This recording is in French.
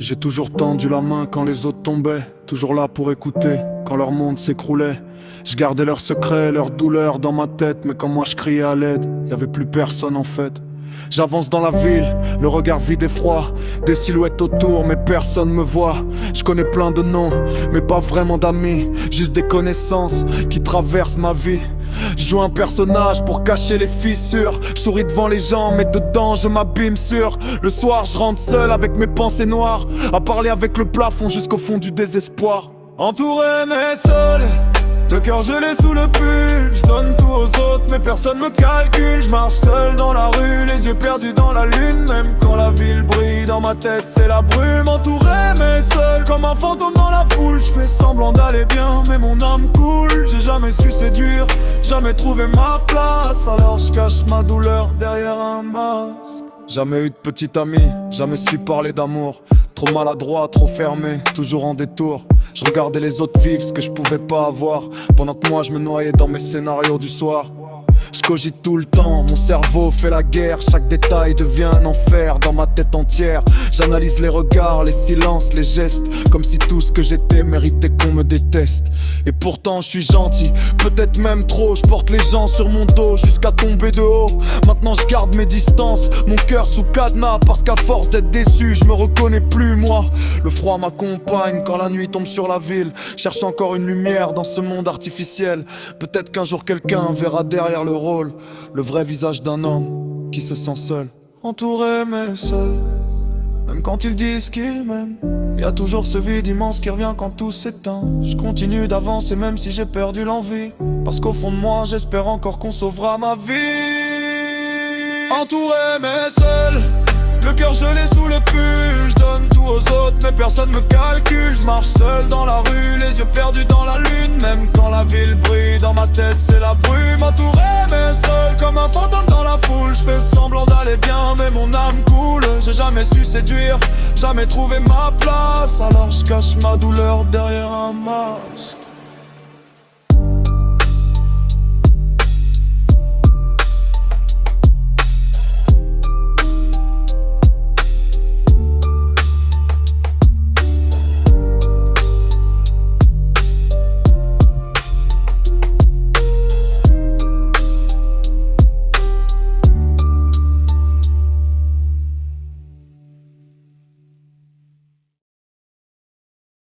J'ai toujours tendu la main quand les autres tombaient, toujours là pour écouter quand leur monde s'écroulait. Je gardais leurs secrets, leurs douleurs dans ma tête, mais quand moi je criais à l'aide, y'avait plus personne en fait. J'avance dans la ville, le regard vide et froid, des silhouettes autour mais personne me voit. Je connais plein de noms, mais pas vraiment d'amis, juste des connaissances qui traversent ma vie. Je joue un personnage pour cacher les fissures. Je souris devant les gens mais dedans je m'abîme sur. Le soir je rentre seul avec mes pensées noires, à parler avec le plafond jusqu'au fond du désespoir. Entouré mais seul, le cœur gelé sous le pull. Je donne tout aux autres mais personne me calcule. Je marche seul dans la rue, les yeux perdus dans la lune. Même quand la ville brille, dans ma tête c'est la brume. Entouré mais seul, comme un fantôme dans la foule. Je fais semblant d'aller bien mais mon âme coule. J'ai jamais su séduire, jamais trouvé ma place. Alors je cache ma douleur derrière un masque. Jamais eu de petit ami, jamais su parler d'amour. Trop maladroit, trop fermé, toujours en détour. Je regardais les autres vivre ce que je pouvais pas avoir, pendant que moi je me noyais dans mes scénarios du soir. Je cogite tout le temps, mon cerveau fait la guerre. Chaque détail devient un enfer dans ma tête entière. J'analyse les regards, les silences, les gestes, comme si tout ce que j'étais méritait qu'on me déteste. Et pourtant je suis gentil, peut-être même trop. Je porte les gens sur mon dos jusqu'à tomber de haut. Maintenant je garde mes distances, mon cœur sous cadenas, parce qu'à force d'être déçu, je me reconnais plus moi. Le froid m'accompagne quand la nuit tombe sur la ville. Cherche encore une lumière dans ce monde artificiel. Peut-être qu'un jour quelqu'un verra derrière le rôle le vrai visage d'un homme qui se sent seul. Entouré mais seul, même quand ils disent qu'ils m'aiment. Y a toujours ce vide immense qui revient quand tout s'éteint. Je continue d'avancer même si j'ai perdu l'envie, parce qu'au fond de moi j'espère encore qu'on sauvera ma vie. Entouré mais seul, le cœur gelé sous le pull. Je donne tout aux autres mais personne me calcule. Je marche seul dans la rue, les yeux perdus dans la lune. Même quand la ville brille, dans ma tête c'est la brume. Entouré mais seul, comme un fantôme dans la foule. Je fais semblant d'aller bien mais mon âme coule. J'ai jamais su séduire, jamais trouvé ma place. Alors je cache ma douleur derrière un masque.